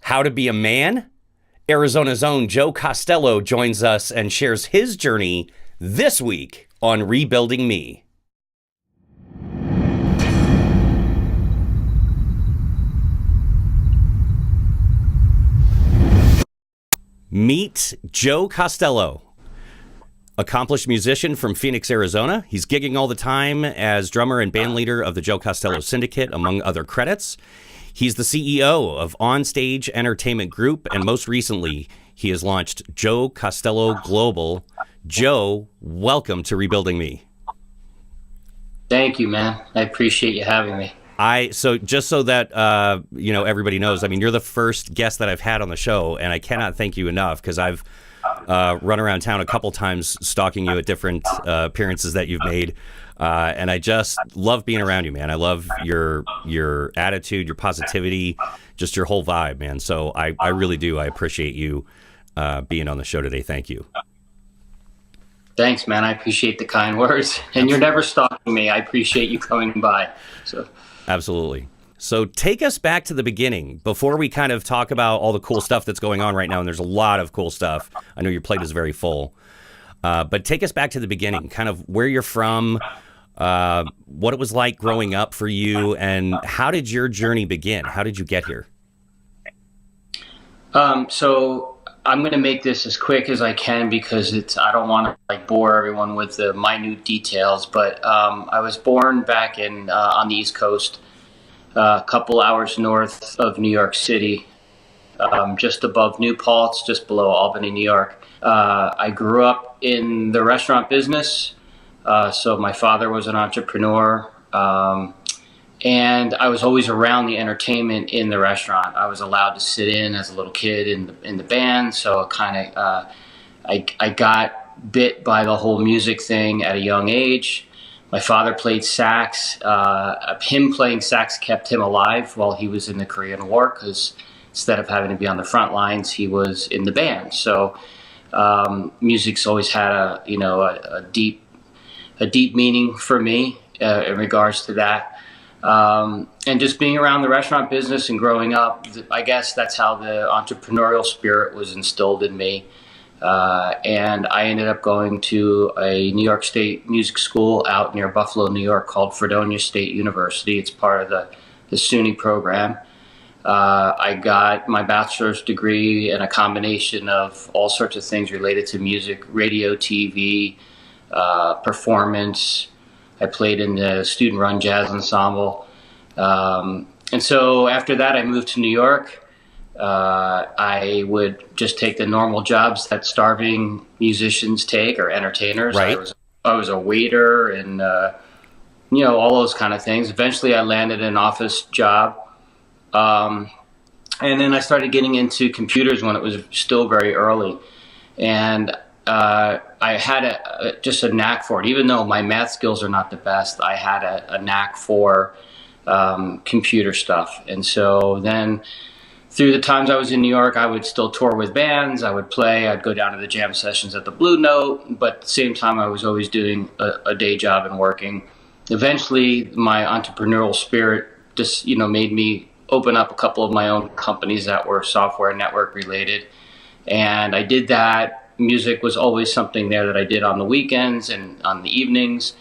How to be a man? Arizona's own Joe Costello joins us and shares his journey this week on Rebuilding Me. Meet Joe Costello, accomplished musician from Phoenix, Arizona. He's gigging all the time as drummer and band leader of the Joe Costello Syndicate, among other credits. He's the CEO of Onstage Entertainment Group, and most recently, he has launched Joe Costello Global. Joe, welcome to Rebuilding Me. Thank you, man. I appreciate you having me. So just so that everybody knows, I mean, you're the first guest that I've had on the show, and I cannot thank you enough because I've run around town a couple times stalking you at different appearances that you've made. And I just love being around you, man. I love your attitude, your positivity, just your whole vibe, man. So I really do. I appreciate you being on the show today. Thank you. Thanks, man. I appreciate the kind words. And you're never stalking me. I appreciate you coming by. So absolutely. So take us back to the beginning before we kind of talk about all the cool stuff that's going on right now. And there's a lot of cool stuff. I know your plate is very full. But take us back to the beginning, kind of where you're from, what it was like growing up for you, and how did your journey begin? How did you get here? So I'm going to make this as quick as I can because I don't want to bore everyone with the minute details. But I was born back on the East Coast, a couple hours north of New York City, just above New Paltz, just below Albany, New York. I grew up in the restaurant business. So my father was an entrepreneur, and I was always around the entertainment in the restaurant. I was allowed to sit in as a little kid in the band, so I got bit by the whole music thing at a young age. My father played sax. Him playing sax kept him alive while he was in the Korean War, because instead of having to be on the front lines, he was in the band. So music's always had a deep meaning for me in regards to that. And just being around the restaurant business and growing up, I guess that's how the entrepreneurial spirit was instilled in me. And I ended up going to a New York State music school out near Buffalo, New York, called Fredonia State University. It's part of the SUNY program. I got my bachelor's degree in a combination of all sorts of things related to music, radio, TV, performance. I played in the student-run jazz ensemble. And so after that, I moved to New York. I would just take the normal jobs that starving musicians take, or entertainers. Right. I was a waiter and, all those kind of things. Eventually, I landed an office job. And then I started getting into computers when it was still very early. And I had just a knack for it. Even though my math skills are not the best, I had a knack for computer stuff. And so then through the times I was in New York, I would still tour with bands. I would play. I'd go down to the jam sessions at the Blue Note. But at the same time, I was always doing a day job and working. Eventually, my entrepreneurial spirit just made me open up a couple of my own companies that were software network related. And I did that. Music was always something there that I did on the weekends and on the evenings.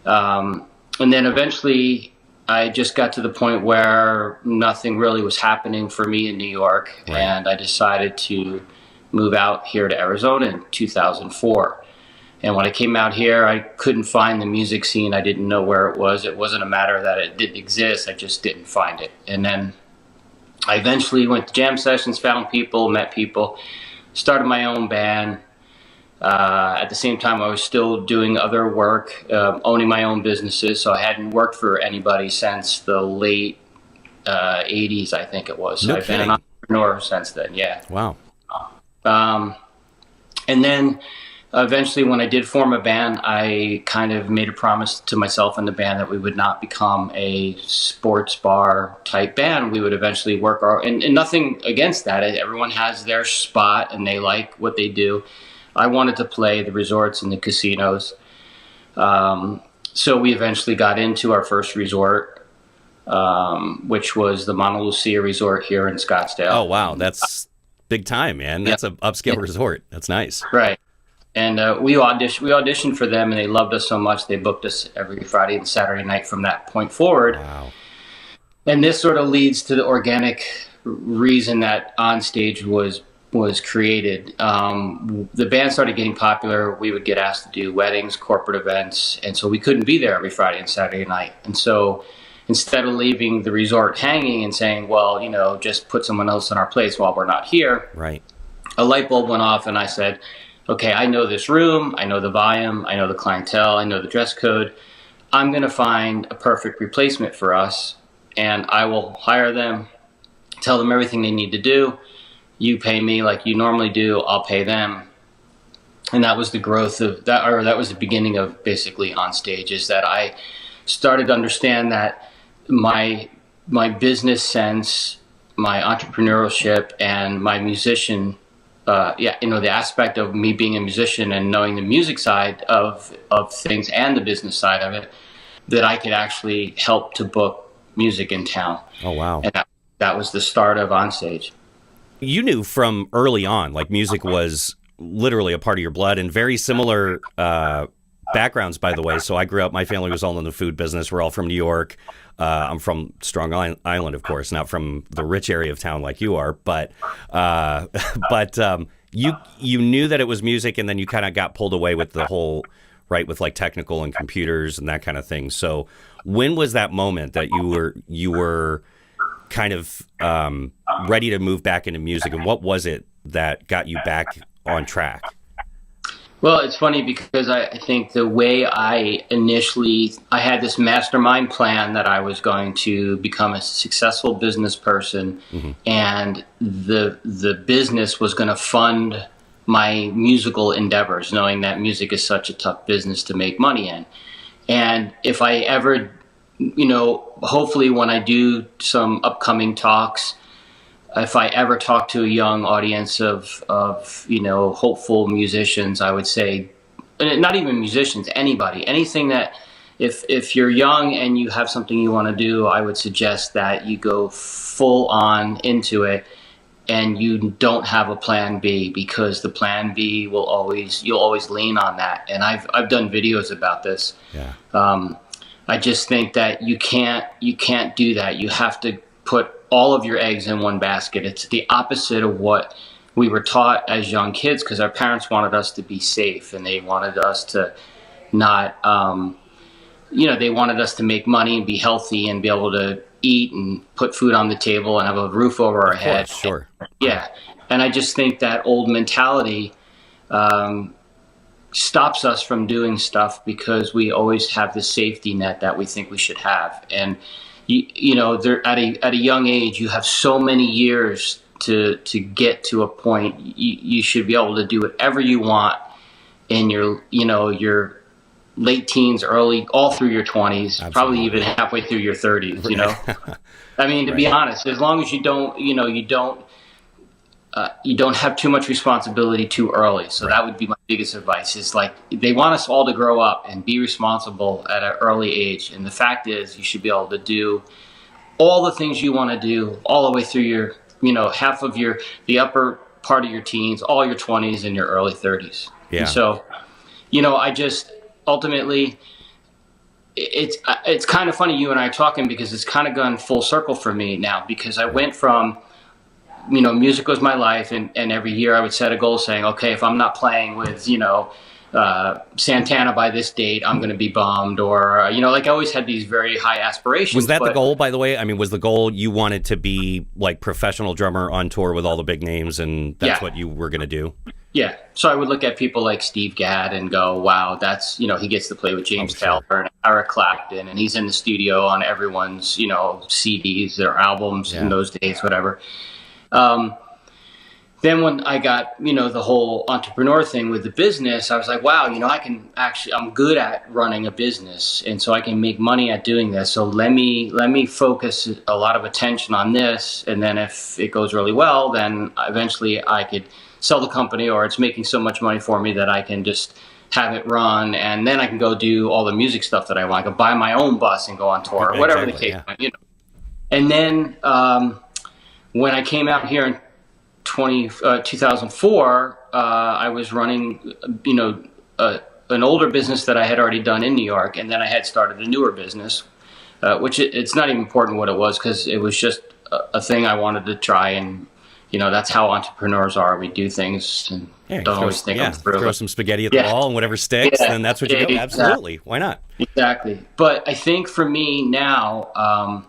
And then eventually I just got to the point where nothing really was happening for me in New York. Right. And I decided to move out here to Arizona in 2004. And when I came out here, I couldn't find the music scene. I didn't know where it was. It wasn't a matter that it didn't exist. I just didn't find it. And then I eventually went to jam sessions, found people, met people, started my own band. At the same time, I was still doing other work, owning my own businesses. So I hadn't worked for anybody since the late 80s, I think it was. So I've been an entrepreneur since then, yeah. Wow. And then eventually when I did form a band, I kind of made a promise to myself and the band that we would not become a sports bar type band. We would eventually work and nothing against that. Everyone has their spot and they like what they do. I wanted to play the resorts and the casinos. So we eventually got into our first resort. which was the Mauna Lucia Resort here in Scottsdale. Oh, wow. That's big time, man. That's an upscale resort. That's nice. Right. And we auditioned for them, and they loved us so much they booked us every Friday and Saturday night from that point forward. Wow. And this sort of leads to the organic reason that Onstage was created. The band started getting popular. We would get asked to do weddings, corporate events, and so we couldn't be there every Friday and Saturday night. And so instead of leaving the resort hanging and saying, well, just put someone else in our place while we're not here, right, a light bulb went off, and I said, okay, I know this room, I know the volume, I know the clientele, I know the dress code. I'm going to find a perfect replacement for us, and I will hire them, tell them everything they need to do. You pay me like you normally do, I'll pay them. And that was the growth of that, or that was the beginning of basically Onstage, is that I started to understand that my business sense, my entrepreneurship, and my musician, the aspect of me being a musician and knowing the music side of things and the business side of it, that I could actually help to book music in town. Oh, wow. And that was the start of Onstage. You knew from early on, like music was literally a part of your blood, and very similar backgrounds, by the way. So I grew up, my family was all in the food business. We're all from New York. I'm from Strong Island, of course, not from the rich area of town like you are, but you knew that it was music, and then you kind of got pulled away with the whole, right, with like technical and computers and that kind of thing. So when was that moment that you were kind of ready to move back into music, and what was it that got you back on track? Well, it's funny because I think the way I had this mastermind plan that I was going to become a successful business person, mm-hmm. and the business was going to fund my musical endeavors, knowing that music is such a tough business to make money in. And if I ever, hopefully when I do some upcoming talks, if I ever talk to a young audience of hopeful musicians, I would say, not even musicians, anything that, if you're young and you have something you want to do, I would suggest that you go full on into it and you don't have a plan B, because the plan B you'll always lean on that. And I've done videos about this. Yeah. I just think that you can't do that. You have to put all of your eggs in one basket. It's the opposite of what we were taught as young kids, because our parents wanted us to be safe, and they wanted us to not, they wanted us to make money and be healthy and be able to eat and put food on the table and have a roof over our head. Sure. Yeah. And I just think that old mentality stops us from doing stuff, because we always have the safety net that we think we should have. And they're at a young age, you have so many years to get to a point. You should be able to do whatever you want in your late teens, all through your 20s, Absolutely. Probably even halfway through your 30s. I mean, to be honest, as long as you don't have too much responsibility too early. So that would be my biggest advice, is like, they want us all to grow up and be responsible at an early age. And the fact is, you should be able to do all the things you want to do all the way through your, half of the upper part of your teens, all your 20s and your early 30s. Yeah. And so, I just ultimately, it's kind of funny you and I are talking, because it's kind of gone full circle for me now, because I went from, music was my life, and every year I would set a goal saying, okay, if I'm not playing with, Santana by this date, I'm going to be bummed, or, I always had these very high aspirations. Was that the goal, by the way? I mean, was the goal you wanted to be like professional drummer on tour with all the big names, and that's what you were going to do? Yeah. So I would look at people like Steve Gadd and go, wow, that's, he gets to play with James Taylor and Eric Clapton, and he's in the studio on everyone's, CDs or albums in those days, whatever. Then when I got, the whole entrepreneur thing with the business, I was like, wow, I'm good at running a business, and so I can make money at doing this. So let me focus a lot of attention on this. And then if it goes really well, then eventually I could sell the company, or it's making so much money for me that I can just have it run. And then I can go do all the music stuff that I want. I can buy my own bus and go on tour, or whatever the case. And then when I came out here in 2004, I was running, an older business that I had already done in New York, and then I had started a newer business, which it's not even important what it was, because it was just a thing I wanted to try. And that's how entrepreneurs are. We do things and don't always think them through. Throw some spaghetti at the wall, and whatever sticks, then that's what you do. Absolutely. Why not? Exactly. But I think for me now,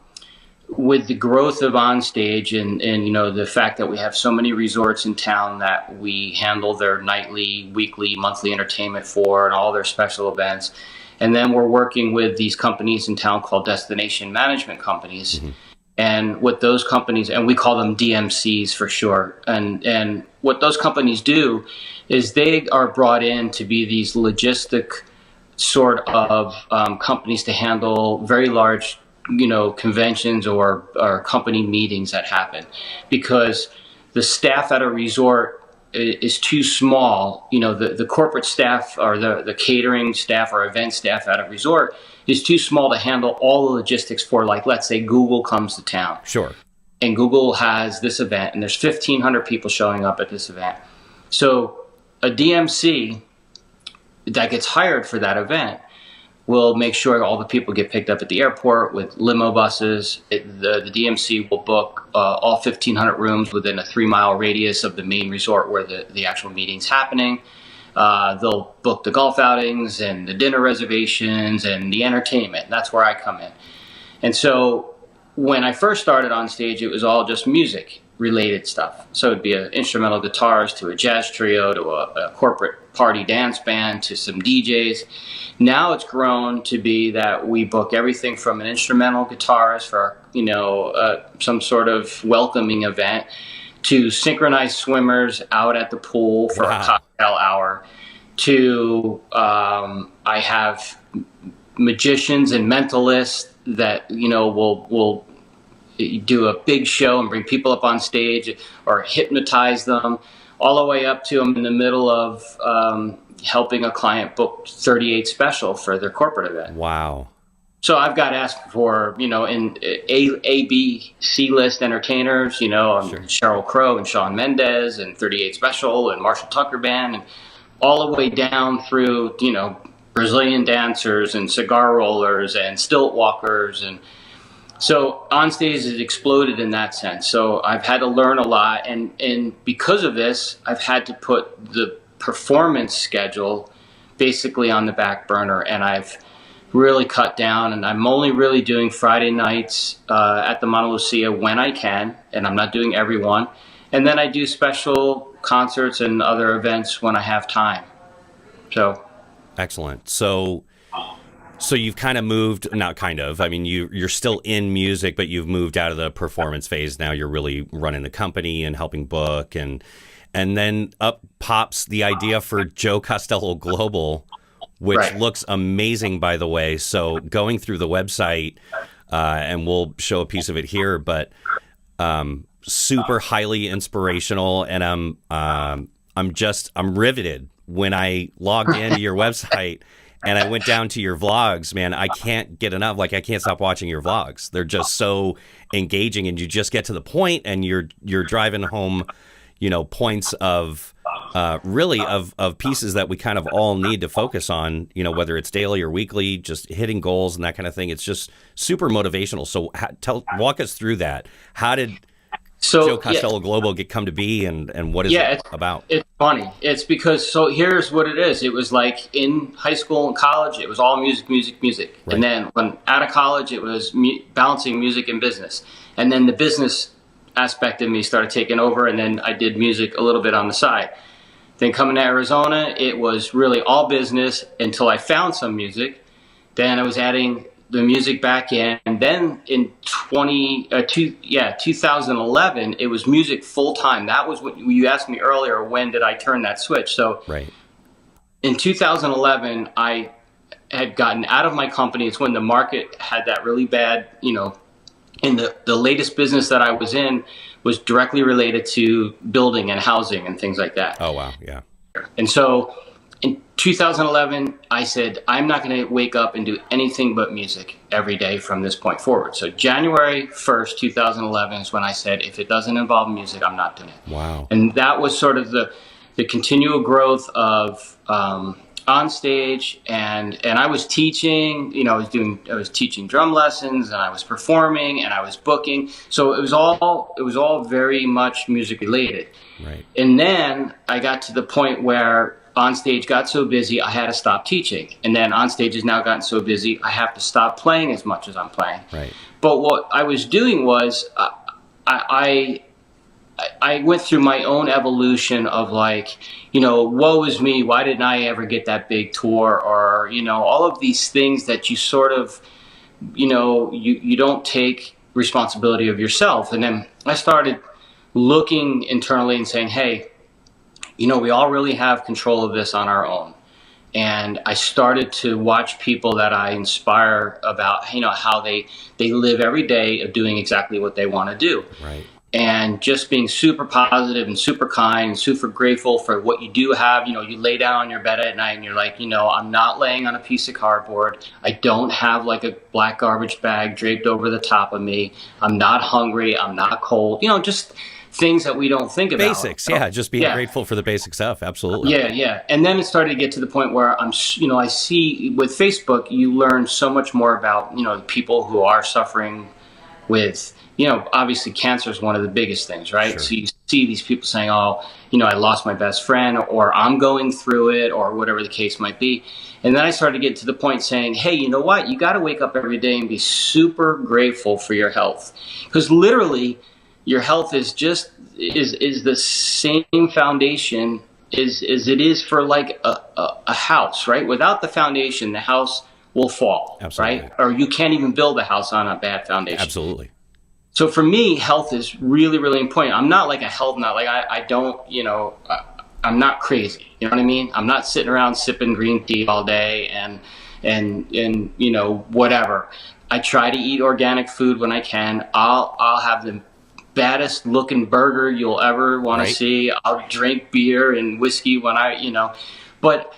with the growth of Onstage and the fact that we have so many resorts in town that we handle their nightly, weekly, monthly entertainment for, and all their special events, and then we're working with these companies in town called destination management companies. Mm-hmm. And what those companies, and we call them DMCs for short, and what those companies do is they are brought in to be these logistic sort of companies to handle very large, conventions or company meetings that happen, because the staff at a resort is too small. The corporate staff or the catering staff or event staff at a resort is too small to handle all the logistics for, like, let's say Google comes to town. Sure. And Google has this event, and there's 1,500 people showing up at this event. So a DMC that gets hired for that event will make sure all the people get picked up at the airport with limo buses. The DMC will book all 1,500 rooms within a 3-mile radius of the main resort where the actual meeting's happening. They'll book the golf outings and the dinner reservations and the entertainment. That's where I come in. And so when I first started Onstage, it was all just music related stuff. So it'd be an instrumental guitarist to a jazz trio to a corporate party dance band to some DJs. Now it's grown to be that we book everything from an instrumental guitarist for some sort of welcoming event to synchronized swimmers out at the pool for a cocktail hour, to I have magicians and mentalists that will do a big show and bring people up on stage or hypnotize them, all the way up to I'm in the middle of helping a client book 38 Special for their corporate event. Wow. So I've got asked for, in A, B, C-list entertainers, sure. Sheryl Crow and Shawn Mendes and 38 Special and Marshall Tucker Band, and all the way down through, Brazilian dancers and cigar rollers and stilt walkers. And so Onstage has exploded in that sense. So I've had to learn a lot. And because of this, I've had to put the performance schedule basically on the back burner. And I've really cut down. And I'm only really doing Friday nights at the Mauna Lucia when I can. And I'm not doing every one. And then I do special concerts and other events when I have time. So. Excellent. So you've kind of moved, not kind of, I mean, you're still in music, but you've moved out of the performance phase. Now you're really running the company and helping book. And then up pops the idea for Joe Costello Global, which right. looks amazing, by the way. So going through the website, and we'll show a piece of it here, but super highly inspirational. And I'm riveted when I logged into your website. And I went down to your vlogs, man. I can't get enough. Like, I can't stop watching your vlogs. They're just so engaging, and you just get to the point, and you're driving home, points of really of pieces that we kind of all need to focus on. Whether it's daily or weekly, just hitting goals and that kind of thing. It's just super motivational. So walk us through that. How did Joe Costello Global come to be, and what is it about? It's funny. It's because, so here's what it is. It was like in high school and college, it was all music. Right. And then when out of college, it was balancing music and business. And then the business aspect of me started taking over, and then I did music a little bit on the side. Then coming to Arizona, it was really all business until I found some music. Then I was adding the music back in, and then in 2011, it was music full time. That was what you asked me earlier. When did I turn that switch? So right. In 2011, I had gotten out of my company. It's when the market had that really bad, and the latest business that I was in was directly related to building and housing and things like that. Oh, wow. Yeah. And so in 2011, I said, I'm not going to wake up and do anything but music every day from this point forward. So January 1st, 2011 is when I said, if it doesn't involve music, I'm not doing it. Wow. And that was sort of the continual growth of on stage, and I was teaching, you know, I was teaching drum lessons, and I was performing, and I was booking. So it was all very much music related. Right. And then I got to the point where on stage got so busy, I had to stop teaching. And then on stage has now gotten so busy, I have to stop playing as much as I'm playing. Right. But what I was doing was I went through my own evolution of like, you know, woe is me, why didn't I ever get that big tour? Or, you know, all of these things that you sort of, you know, you don't take responsibility of yourself. And then I started looking internally and saying, hey, you know, we all really have control of this on our own. And I started to watch people that I inspire about, you know, how they live every day of doing exactly what they want to do. Right. And just being super positive and super kind and super grateful for what you do have. You know, you lay down on your bed at night and you're like, you know, I'm not laying on a piece of cardboard. I don't have like a black garbage bag draped over the top of me. I'm not hungry. I'm not cold. You know, just things that we don't think about. Basics, yeah. Just being grateful for the basic stuff. Absolutely. Yeah, yeah. And then it started to get to the point where I see with Facebook, you learn so much more about, you know, people who are suffering with, you know, obviously cancer is one of the biggest things, right? Sure. So you see these people saying, oh, you know, I lost my best friend, or I'm going through it, or whatever the case might be. And then I started to get to the point saying, hey, you know what? You got to wake up every day and be super grateful for your health. Because literally, your health is just is the same foundation as it is for like a house, right? Without the foundation, the house will fall. Absolutely. Right? Or you can't even build a house on a bad foundation. Absolutely. So for me, health is really, really important. I'm not like a health nut. Like I don't, you know, I'm not crazy. You know what I mean? I'm not sitting around sipping green tea all day and you know, whatever. I try to eat organic food when I can. I'll have the baddest looking burger you'll ever want to see. I'll drink beer and whiskey when you know, but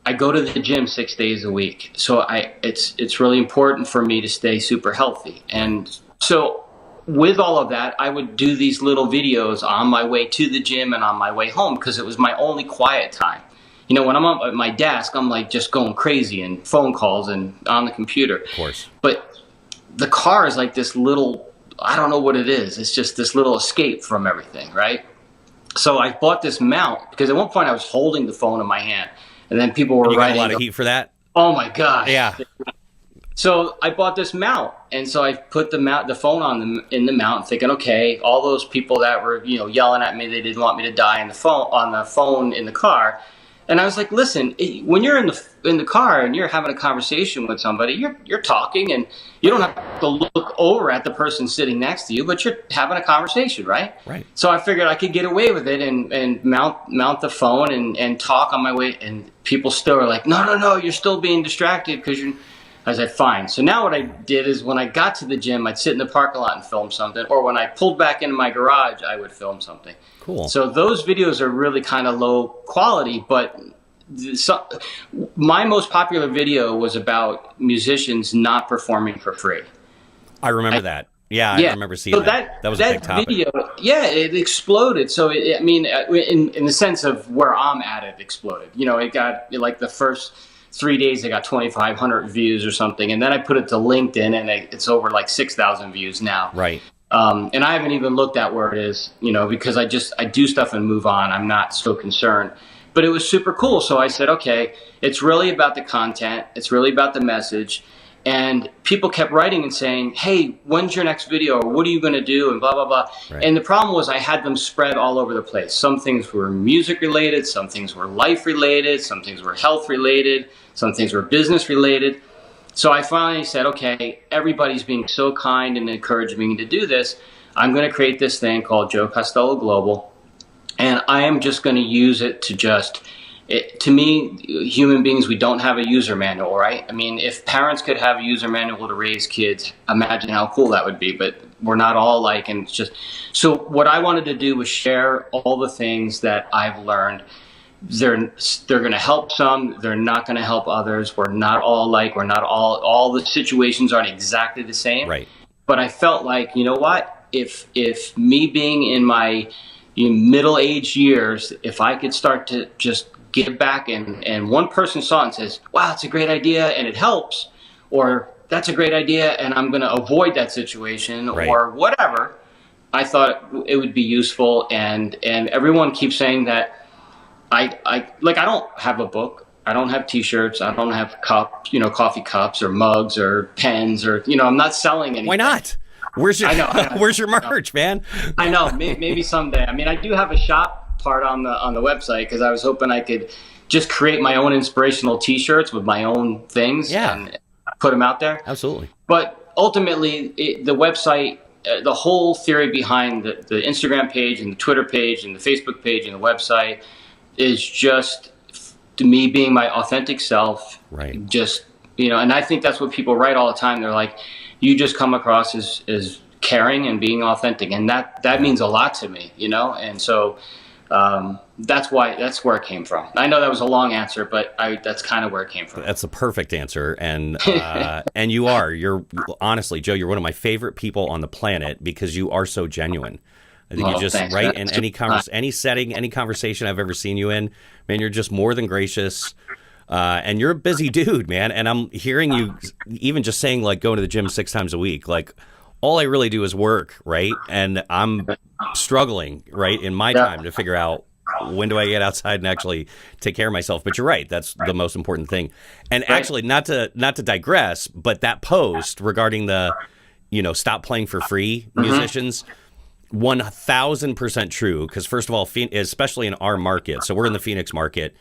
I go to the gym 6 days a week. So it's really important for me to stay super healthy. And so with all of that, I would do these little videos on my way to the gym and on my way home because it was my only quiet time. You know, when I'm at my desk, I'm like just going crazy and phone calls and on the computer. Of course. But the car is like this little, I don't know what it is. It's just this little escape from everything, right? So I bought this mount because at one point I was holding the phone in my hand, and then people were writing. You got a lot of heat for that? Oh my gosh. Yeah. So I bought this mount, and so I put the phone in the mount, thinking, okay, all those people that were, you know, yelling at me, they didn't want me to die on the phone in the car. And I was like, listen, when you're in the car and you're having a conversation with somebody, you're talking, and you don't have to look over at the person sitting next to you, but you're having a conversation, right? Right. So I figured I could get away with it and mount the phone and talk on my way, and people still are like, no, you're still being distracted because you're. I said, fine. So now what I did is when I got to the gym, I'd sit in the parking lot and film something, or when I pulled back into my garage, I would film something. Cool. So those videos are really kind of low quality, but my most popular video was about musicians not performing for free. I remember that. Yeah, I remember seeing that. That was a big topic. Video, yeah, it exploded. So, I mean, in the sense of where I'm at, it exploded. You know, it got, like, the first 3 days, I got 2,500 views or something. And then I put it to LinkedIn, and it's over, like, 6,000 views now. Right. And I haven't even looked at where it is, you know, because I do stuff and move on. I'm not so concerned. But it was super cool. So I said, okay, it's really about the content. It's really about the message. And people kept writing and saying, hey, when's your next video? Or what are you going to do? And blah, blah, blah. Right. And the problem was I had them spread all over the place. Some things were music related. Some things were life related. Some things were health related. Some things were business related. So I finally said, okay, everybody's being so kind and encouraging me to do this. I'm going to create this thing called Joe Costello Global. And I am just going to use it to to me, human beings, we don't have a user manual, right? I mean, if parents could have a user manual to raise kids, imagine how cool that would be, but we're not all like, and it's just, so what I wanted to do was share all the things that I've learned they're going to help some, they're not going to help others. We're not all alike. We're not all the situations aren't exactly the same. Right. But I felt like, you know what? If me being in my middle-aged years, if I could start to just give back, and one person saw it and says, wow, it's a great idea and it helps, or that's a great idea and I'm going to avoid that situation, right. or whatever, I thought it would be useful. And everyone keeps saying that I don't have a book. I don't have T-shirts. I don't have cups, coffee cups or mugs or pens, or, I'm not selling anything. Why not? Where's your, where's your merch, man? I know. Maybe someday. I mean, I do have a shop part on the website, because I was hoping I could just create my own inspirational T-shirts with my own things and put them out there. Absolutely. But ultimately, the website, the whole theory behind the Instagram page and the Twitter page and the Facebook page and the website is just to me being my authentic self. Right. Just, and I think that's what people write all the time. They're like, you just come across as caring and being authentic. And that means a lot to me, And so that's where it came from. I know that was a long answer, but that's kind of where it came from. That's the perfect answer. And and you're honestly, Joe, you're one of my favorite people on the planet, because you are so genuine. I think you just right in any setting, any conversation I've ever seen you in, man, you're just more than gracious. And you're a busy dude, man. And I'm hearing you even just saying, like, going to the gym 6 times a week. Like, all I really do is work, right? And I'm struggling, right, in my time to figure out, when do I get outside and actually take care of myself? But you're right. That's the most important thing. And actually, not to digress, but that post regarding the, stop playing for free musicians, 1,000% true. Because first of all, especially in our market, so we're in the Phoenix market,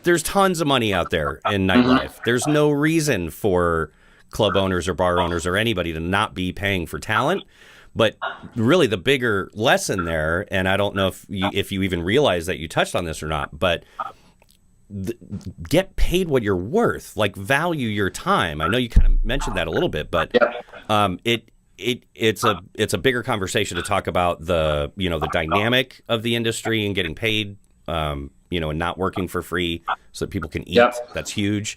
there's tons of money out there in nightlife. There's no reason for club owners or bar owners or anybody to not be paying for talent. But really the bigger lesson there, and I don't know if you even realize that you touched on this or not, but get paid what you're worth, like value your time. I know you kind of mentioned that a little bit, but it's a bigger conversation to talk about the dynamic of the industry and getting paid, and not working for free so that people can eat. That's huge.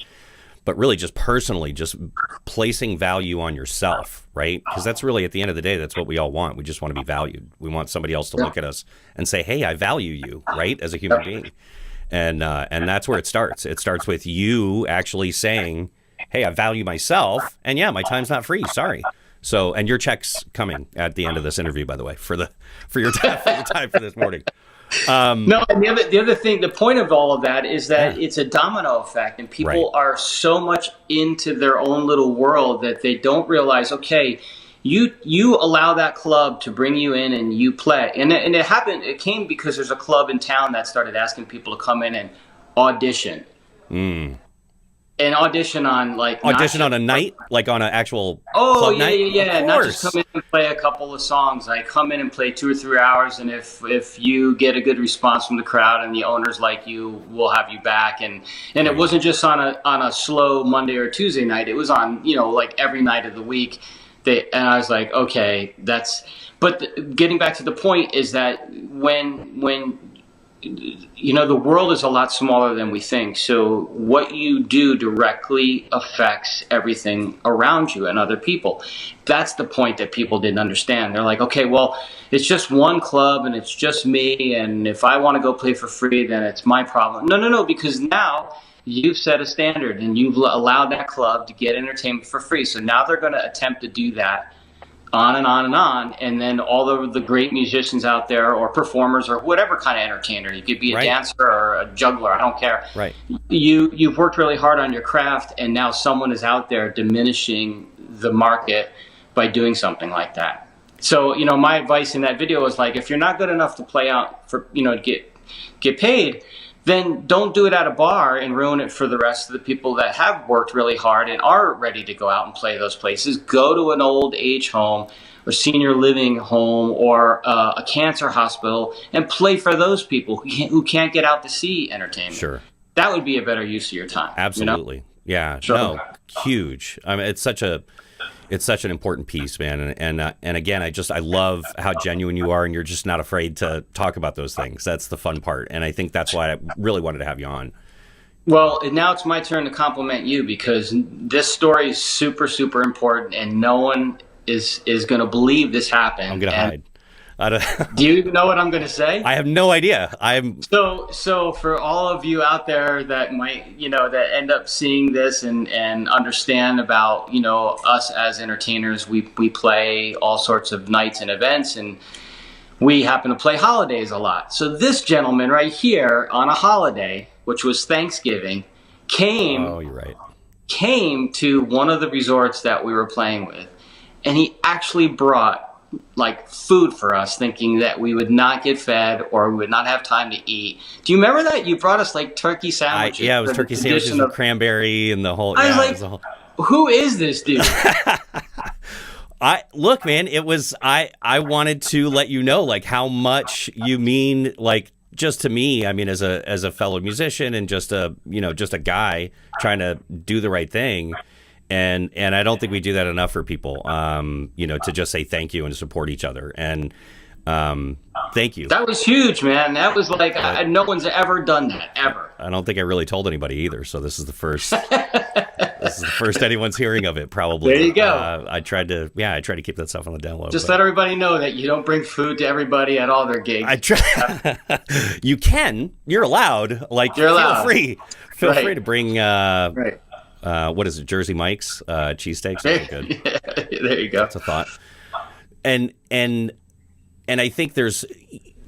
But really just personally, just placing value on yourself, right? Because that's really, at the end of the day, that's what we all want. We just want to be valued. We want somebody else to look at us and say, hey, I value you, right, as a human being. And that's where it starts. It starts with you actually saying, hey, I value myself, and my time's not free, sorry. So, and your check's coming at the end of this interview, by the way, for your time for this morning. No, and the other thing, the point of all of that is that it's a domino effect, and people are so much into their own little world that they don't realize, okay, you allow that club to bring you in and you play. And it happened, it came because there's a club in town that started asking people to come in and audition. And audition on on a night, like on an actual club night? Yeah. Not just come in and play a couple of songs. I come in and play 2 or 3 hours, and if you get a good response from the crowd and the owners like you, we'll have you back. And it wasn't just on a slow Monday or Tuesday night. It was on like every night of the week. And I was like, okay, but getting back to the point is that when the world is a lot smaller than we think. So what you do directly affects everything around you and other people. That's the point that people didn't understand. They're like, okay, well, it's just one club and it's just me. And if I want to go play for free, then it's my problem. No, because now you've set a standard and you've allowed that club to get entertainment for free. So now they're going to attempt to do that on and on and on, and then all of the great musicians out there, or performers, or whatever kind of entertainer. You could be a dancer or a juggler, I don't care. Right. You've worked really hard on your craft, and now someone is out there diminishing the market by doing something like that. So, my advice in that video was like, if you're not good enough to play out for, to get paid, then don't do it at a bar and ruin it for the rest of the people that have worked really hard and are ready to go out and play those places. Go to an old age home or senior living home or a cancer hospital and play for those people who can't get out to see entertainment. Sure. That would be a better use of your time. Absolutely. Yeah. So, No, huge. I mean, it's such an important piece, man. And again, I love how genuine you are, and you're just not afraid to talk about those things. That's the fun part. And I think that's why I really wanted to have you on. well, now it's my turn to compliment you, because this story is super, super important, and no one is going to believe this happened. I'm going to hide. Do you even know what I'm going to say? I have no idea. So for all of you out there that might, that end up seeing this and understand about, us as entertainers, we play all sorts of nights and events, and we happen to play holidays a lot. So this gentleman right here on a holiday, which was Thanksgiving, Oh, you're right. came to one of the resorts that we were playing with, and he actually brought like food for us, thinking that we would not get fed or we would not have time to eat. Do you remember that? You brought us like turkey sandwiches. Yeah, it was turkey sandwiches with cranberry and the whole. I was like, who is this dude? Look, man, it was I wanted to let you know like how much you mean, like just to me. I mean, as a fellow musician and just a guy trying to do the right thing. And I don't think we do that enough for people, to just say thank you and support each other. And thank you. That was huge, man. That was like, no one's ever done that, ever. I don't think I really told anybody either. So this is the first. This is the first anyone's hearing of it, probably. There you go. I tried to keep that stuff on the down low. Just let everybody know that you don't bring food to everybody at all their gigs. I try. You can. You're allowed. Like, you're allowed. Feel free to bring. Right. What is it? Jersey Mike's cheesesteaks. Very good. Yeah, there you go. That's a thought. And I think there's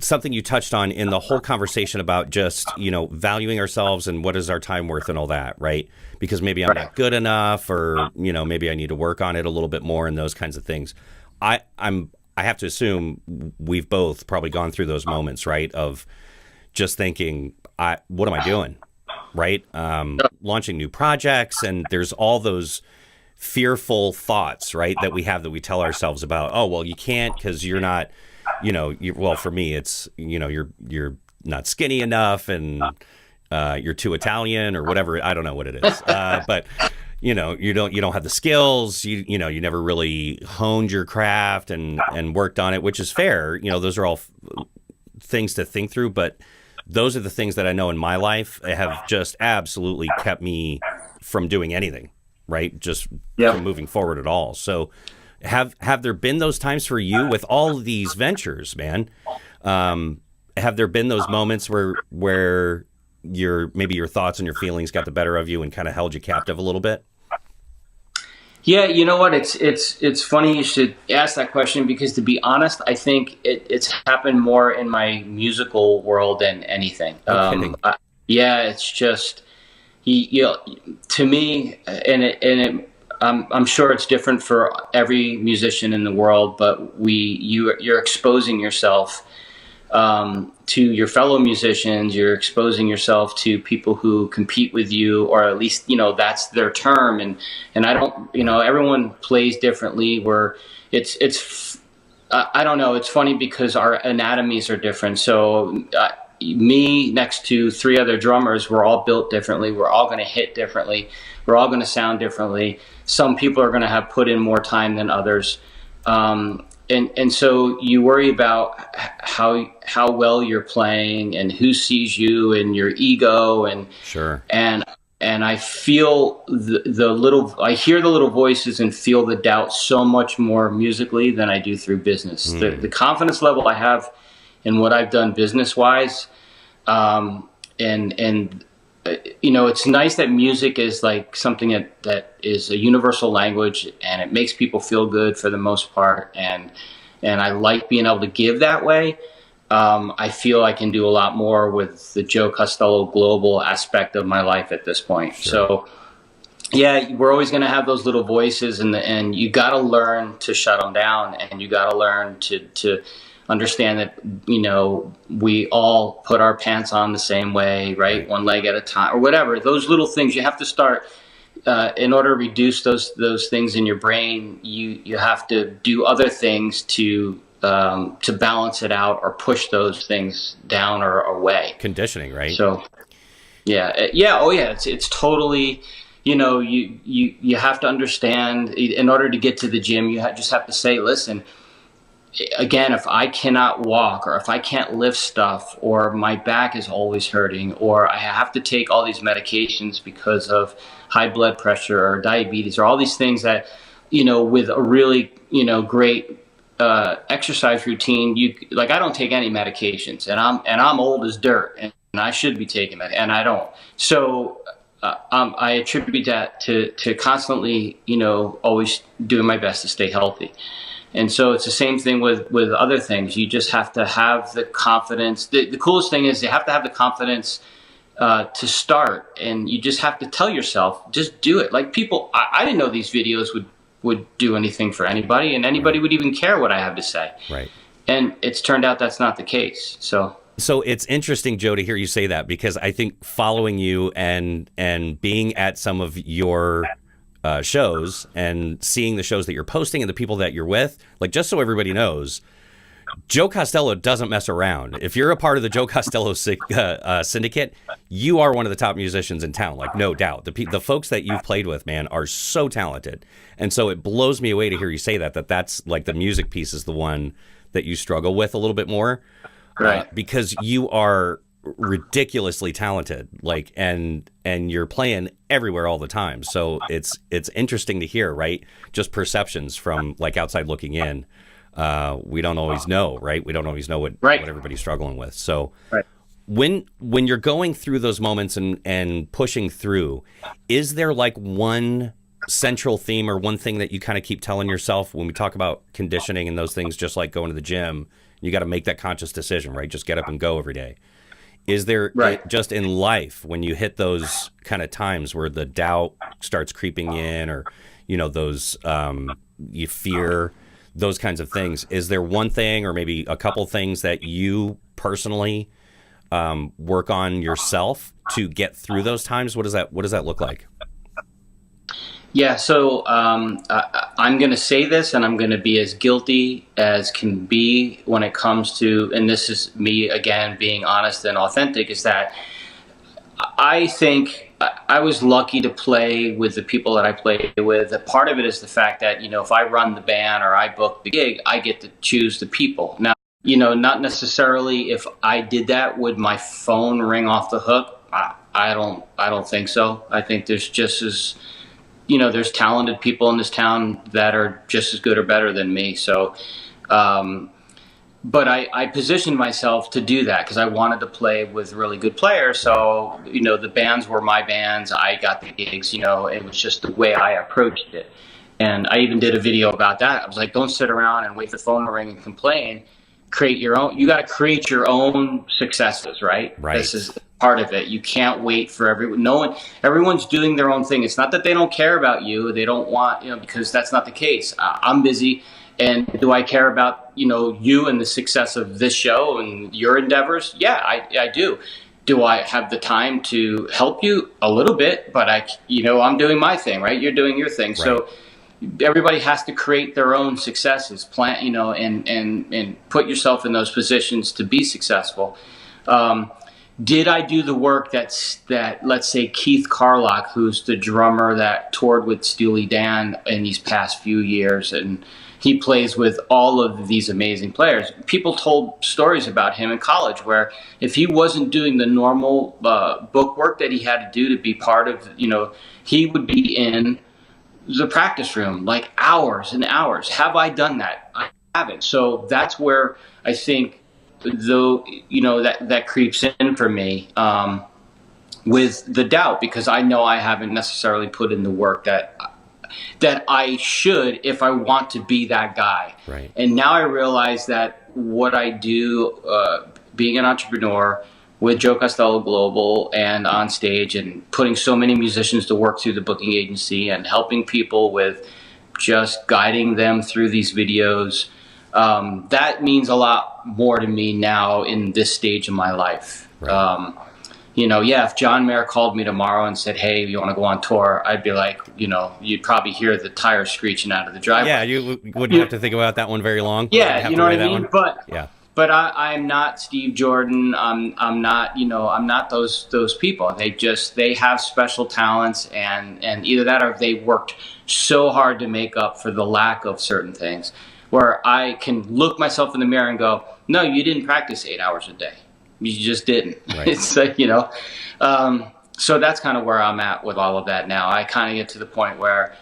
something you touched on in the whole conversation about just valuing ourselves and what is our time worth and all that, right? Because maybe I'm not good enough, or maybe I need to work on it a little bit more, and those kinds of things. I have to assume we've both probably gone through those moments, right? Of just thinking, what am I doing? Right? Launching new projects, and there's all those fearful thoughts, right, that we tell ourselves about, oh, well, you can't because you're not, well, for me, it's, you're not skinny enough, and you're too Italian or whatever. I don't know what it is. But, you don't have the skills, you never really honed your craft and worked on it, which is fair. Those are all things to think through, but those are the things that I know in my life have just absolutely kept me from doing anything, right? Just from moving forward at all. So have there been those times for you with all of these ventures, man? Have there been those moments where maybe your thoughts and your feelings got the better of you and kind of held you captive a little bit? Yeah, you know what? It's funny you should ask that question, because to be honest, I think it's happened more in my musical world than anything. It's just to me, I'm sure it's different for every musician in the world, but you're exposing yourself to your fellow musicians. You're exposing yourself to people who compete with you, or at least that's their term. And I don't, everyone plays differently. Where it's I don't know. It's funny because our anatomies are different. So me next to three other drummers, we're all built differently. We're all going to hit differently. We're all going to sound differently. Some people are going to have put in more time than others. And so you worry about how well you're playing and who sees you and your ego, and sure. And I feel I hear the little voices and feel the doubt so much more musically than I do through business. The confidence level I have in what I've done business wise, it's nice that music is like something that is a universal language, and it makes people feel good for the most part. And I like being able to give that way. I feel I can do a lot more with the Joe Costello global aspect of my life at this point. Sure. So yeah, we're always going to have those little voices, and you got to learn to shut them down, and you got to learn to understand that, we all put our pants on the same way, right? One leg at a time, or whatever. Those little things you have to start, in order to reduce those things in your brain, you have to do other things to balance it out, or push those things down or away. Conditioning, right? So, oh yeah, it's totally, you have to understand, in order to get to the gym, you just have to say, listen, again, if I cannot walk, or if I can't lift stuff, or my back is always hurting, or I have to take all these medications because of high blood pressure or diabetes, or all these things that, with a really, great exercise routine, I don't take any medications, and I'm old as dirt, and I should be taking it, and I don't. So I attribute that to constantly, always doing my best to stay healthy. And so it's the same thing with other things. You just have to have the confidence. The coolest thing is you have to have the confidence to start, and you just have to tell yourself, just do it. Like people, I didn't know these videos would do anything for anybody, and anybody would even care what I have to say. Right. And it's turned out that's not the case. So it's interesting, Joe, to hear you say that, because I think following you and being at some of your shows and seeing the shows that you're posting and the people that you're with, like, just so everybody knows, Joe Costello doesn't mess around. If you're a part of the Joe Costello syndicate, you are one of the top musicians in town, like, no doubt. The folks that you've played with, man, are so talented. And so it blows me away to hear you say that's like the music piece is the one that you struggle with a little bit more. Right. Because you are ridiculously talented, like, and you're playing everywhere all the time. So it's interesting to hear, right? Just perceptions from, like, outside looking in. We don't always know, right? We don't always know what everybody's struggling with. So when you're going through those moments and pushing through, is there like one central theme or one thing that you kind of keep telling yourself when we talk about conditioning and those things, just like going to the gym? You got to make that conscious decision, right? Just get up and go every day. Is there just in life, when you hit those kind of times where the doubt starts creeping in, or, those you fear, those kinds of things, is there one thing or maybe a couple things that you personally work on yourself to get through those times? What does that look like? Yeah, so I'm going to say this, and I'm going to be as guilty as can be when it comes to, and this is me, again, being honest and authentic, is that I think I was lucky to play with the people that I play with. Part of it is the fact that, if I run the band or I book the gig, I get to choose the people. Now, not necessarily if I did that, would my phone ring off the hook? I don't think so. I think there's just as... there's talented people in this town that are just as good or better than me. So, but I positioned myself to do that because I wanted to play with really good players. So, the bands were my bands. I got the gigs, it was just the way I approached it. And I even did a video about that. I was like, don't sit around and wait for the phone to ring and complain. Create your own. You got to create your own successes, right? Right. This is part of it. You can't wait for everyone. Everyone's doing their own thing. It's not that they don't care about you. They don't want, because that's not the case. I'm busy. And do I care about, you and the success of this show and your endeavors? Yeah, I do. Do I have the time to help you? A little bit, but I'm doing my thing, right? You're doing your thing. Right. So everybody has to create their own successes, and put yourself in those positions to be successful. Did I do the work that let's say Keith Carlock, who's the drummer that toured with Steely Dan in these past few years, and he plays with all of these amazing players. People told stories about him in college where if he wasn't doing the normal book work that he had to do to be part of, he would be in the practice room like hours and hours. Have I done that? I haven't. So that's where I think, though, that creeps in for me with the doubt, because I know I haven't necessarily put in the work that I should if I want to be that guy. Right. And now I realize that what I do, being an entrepreneur with Joe Costello Global and on stage and putting so many musicians to work through the booking agency and helping people with just guiding them through these videos, that means a lot more to me now in this stage of my life. Right. If John Mayer called me tomorrow and said, hey, you want to go on tour? I'd be like, you'd probably hear the tires screeching out of the driveway. Yeah, you wouldn't have to think about that one very long. Yeah, you know what I mean? But but I'm not Steve Jordan. I'm not, I'm not those people. They have special talents, and either that or they worked so hard to make up for the lack of certain things, where I can look myself in the mirror and go, no, you didn't practice 8 hours a day. You just didn't. Right. It's like, so that's kind of where I'm at with all of that now. I kind of get to the point where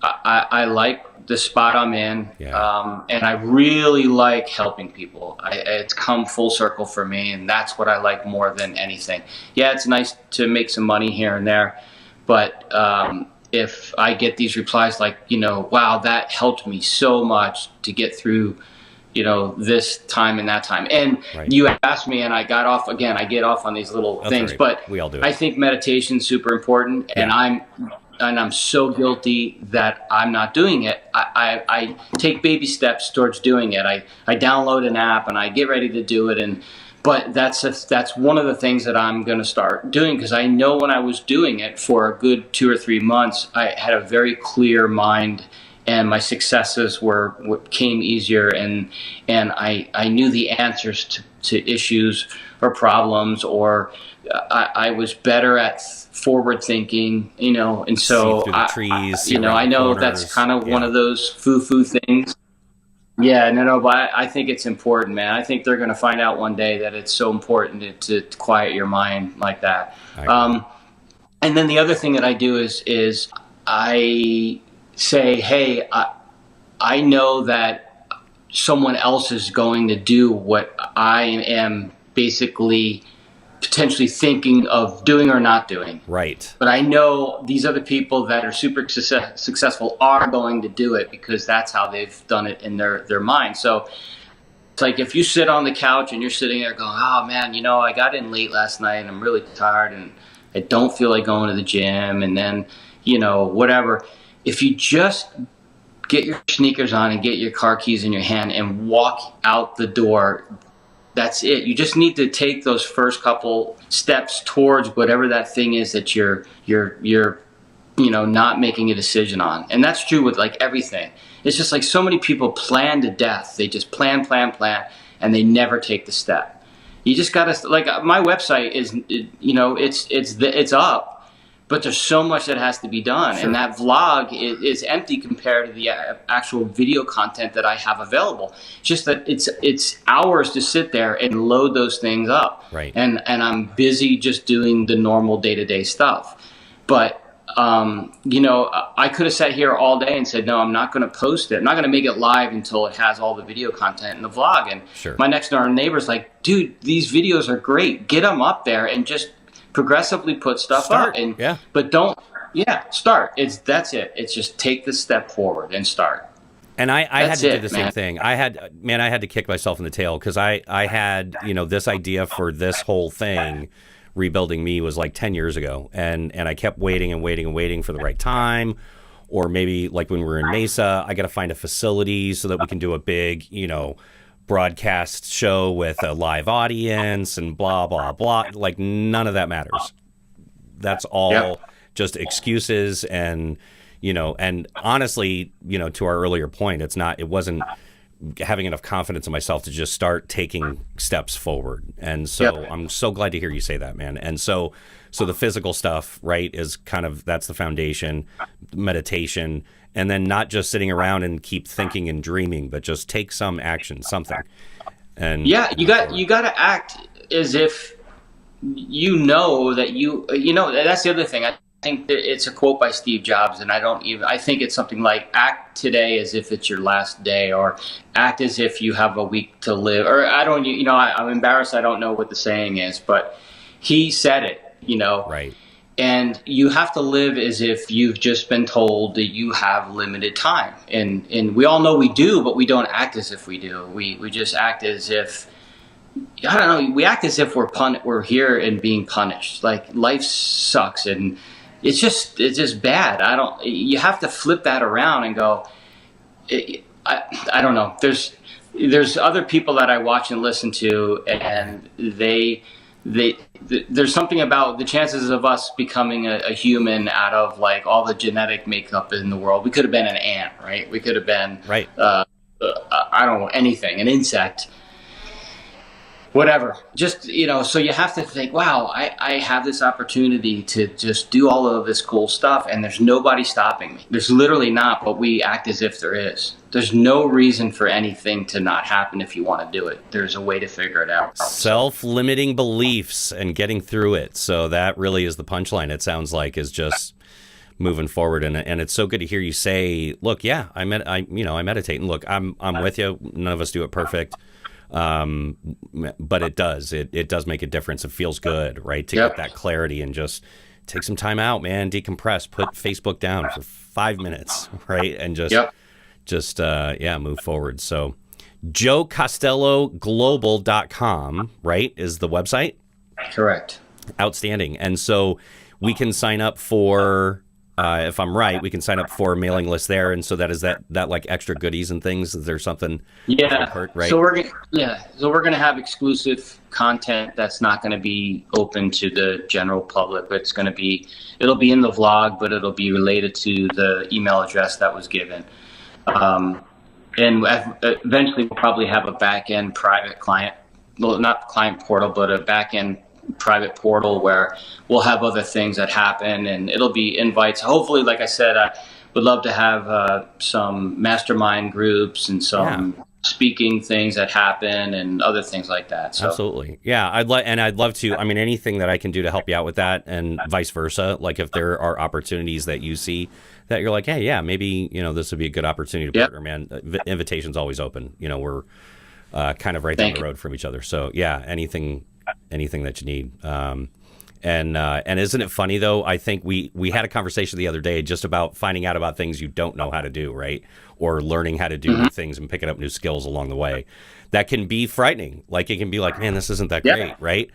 I like the spot I'm in, and I really like helping people. It's come full circle for me, and that's what I like more than anything. Yeah, it's nice to make some money here and there, but if I get these replies like, wow, that helped me so much to get through, this time and that time. And you asked me, and I got off again. I get off on these little things, but we all do it. I think meditation's super important, and I'm so guilty that I'm not doing it. I take baby steps towards doing it. I download an app and I get ready to do it. But that's one of the things that I'm going to start doing, because I know when I was doing it for a good 2 or 3 months, I had a very clear mind, and my successes came easier, and I knew the answers to issues or problems, or I was better at forward thinking, and so I know that's kind of one of those foo-foo things. Yeah, no, but I think it's important, man. I think they're going to find out one day that it's so important to quiet your mind like that. And then the other thing that I do is I say, hey, I know that someone else is going to do what I am basically potentially thinking of doing or not doing. Right. But I know these other people that are super successful are going to do it, because that's how they've done it in their mind. So it's like if you sit on the couch and you're sitting there going, oh man, I got in late last night and I'm really tired and I don't feel like going to the gym, and then, whatever. If you just get your sneakers on and get your car keys in your hand and walk out the door, that's it. You just need to take those first couple steps towards whatever that thing is that you're not making a decision on. And that's true with like everything. It's just like so many people plan to death. They just plan, and they never take the step. You just gotta, like, my website is, it's up, but there's so much that has to be done. Sure. And that vlog is empty compared to the actual video content that I have available. It's just that it's hours to sit there and load those things up. Right. And I'm busy just doing the normal day-to-day stuff. But, I could have sat here all day and said, no, I'm not going to post it. I'm not going to make it live until it has all the video content in the vlog. And my next door neighbor's like, dude, these videos are great. Get them up there and just progressively put stuff up, but don't start. That's it. It's just take the step forward and start. And I had to do the same thing. I had to kick myself in the tail, because I had this idea for this whole thing. Rebuilding Me was like 10 years ago, and I kept waiting for the right time, or maybe like when we were in Mesa, I got to find a facility so that we can do a big broadcast show with a live audience and blah, blah, blah. Like, none of that matters. That's all just excuses. And, and honestly, to our earlier point, it wasn't having enough confidence in myself to just start taking steps forward. And so I'm so glad to hear you say that, man. And so the physical stuff, right, is kind of, that's the foundation, meditation. And then not just sitting around and keep thinking and dreaming, but just take some action, something. And you got to act as if that that's the other thing. I think that it's a quote by Steve Jobs, and I think it's something like, act today as if it's your last day, or act as if you have a week to live. Or I'm embarrassed, I don't know what the saying is, but he said it, Right. And you have to live as if you've just been told that you have limited time. And we all know we do, but we don't act as if we do. We just act as if, I don't know, we act as if we're here and being punished. Like, life sucks and it's just bad. You have to flip that around and go, I don't know. There's other people that I watch and listen to, and there's something about the chances of us becoming a human out of like all the genetic makeup in the world. We could have been an ant, right? We could have been, I don't know, anything, an insect. whatever. Just, so you have to think, wow, I have this opportunity to just do all of this cool stuff, and there's nobody stopping me. There's literally not, but we act as if there is. There's no reason for anything to not happen if you want to do it. There's a way to figure it out. Self-limiting beliefs and getting through it. So that really is the punchline, it sounds like, is just moving forward. And it's so good to hear you say, look, yeah, I meditate. And look, I'm with you. None of us do it perfect. But it does make a difference. It feels good, right? To get that clarity and just take some time out, man, decompress, put Facebook down for 5 minutes, right? And just move forward. So JoeCostelloGlobal.com, right, is the website? Correct. Outstanding. And so we can sign up for, if I'm right, we can sign up for a mailing list there. And so that like extra goodies and things. Is there something? Yeah. Right? So we're gonna have exclusive content that's not going to be open to the general public. It'll be in the vlog, but it'll be related to the email address that was given. And eventually we'll probably have a back-end private client, well, not client portal, but a back-end private portal where we'll have other things that happen, and it'll be invites. Hopefully, like I said, I would love to have some mastermind groups and some speaking things that happen and other things like that. So. Absolutely. Yeah, I'd love to, I mean, anything that I can do to help you out with that, and vice versa. Like if there are opportunities that you see that you're like, hey, yeah, maybe, this would be a good opportunity to partner, man. Invitation's always open. We're kind of right down the road from each other. So yeah, anything that you need. And isn't it funny though? I think we had a conversation the other day just about finding out about things you don't know how to do, right? Or learning how to do new things and picking up new skills along the way. That can be frightening. Like it can be like, man, this isn't that great, right?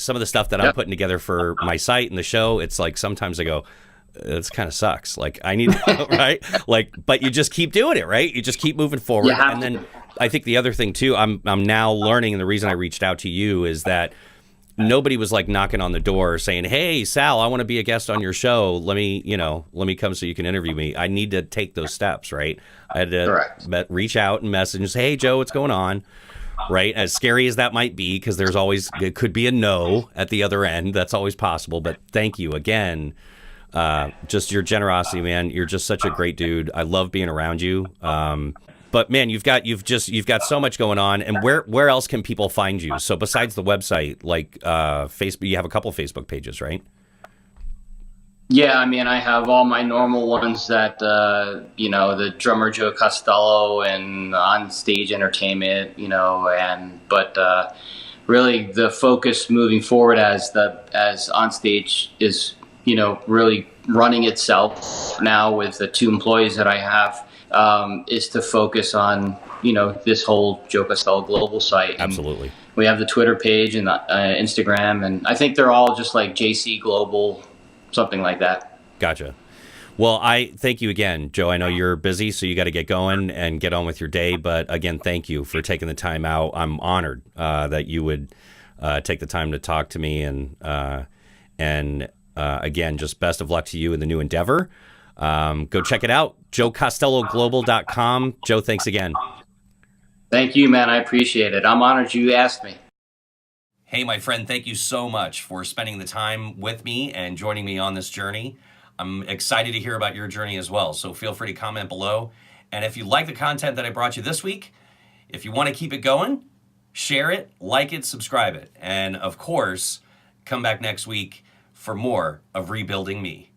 Some of the stuff that I'm putting together for my site and the show, it's like sometimes I go, this kind of sucks. Like I need to, right? Like, but you just keep doing it, right? You just keep moving forward. And then I think the other thing too, I'm now learning, and the reason I reached out to you is that nobody was like knocking on the door saying, hey, Sal, I want to be a guest on your show. Let me come so you can interview me. I need to take those steps, right? I had to reach out and message and say, hey, Joe, what's going on? Right? As scary as that might be, because it could be a no at the other end. That's always possible. But thank you again. Just your generosity, man. You're just such a great dude. I love being around you. But man, you've got so much going on. And where else can people find you? So besides the website, like Facebook, you have a couple of Facebook pages, right? Yeah, I mean, I have all my normal ones that the drummer Joe Costello and on stage entertainment, but really the focus moving forward as on stage is really running itself now with the 2 employees that I have. Is to focus on, this whole Joe Costello Global site. And absolutely. we have the Twitter page and the Instagram, and I think they're all just like JC Global, something like that. Gotcha. Well, I thank you again, Joe. I know you're busy, so you got to get going and get on with your day. But again, thank you for taking the time out. I'm honored that you would take the time to talk to me. And again, just best of luck to you in the new endeavor. Go check it out. JoeCostelloGlobal.com. Joe, thanks again. Thank you, man. I appreciate it. I'm honored you asked me. Hey, my friend, thank you so much for spending the time with me and joining me on this journey. I'm excited to hear about your journey as well, so feel free to comment below. And if you like the content that I brought you this week, if you want to keep it going, share it, like it, subscribe it. And of course, come back next week for more of Rebuilding Me.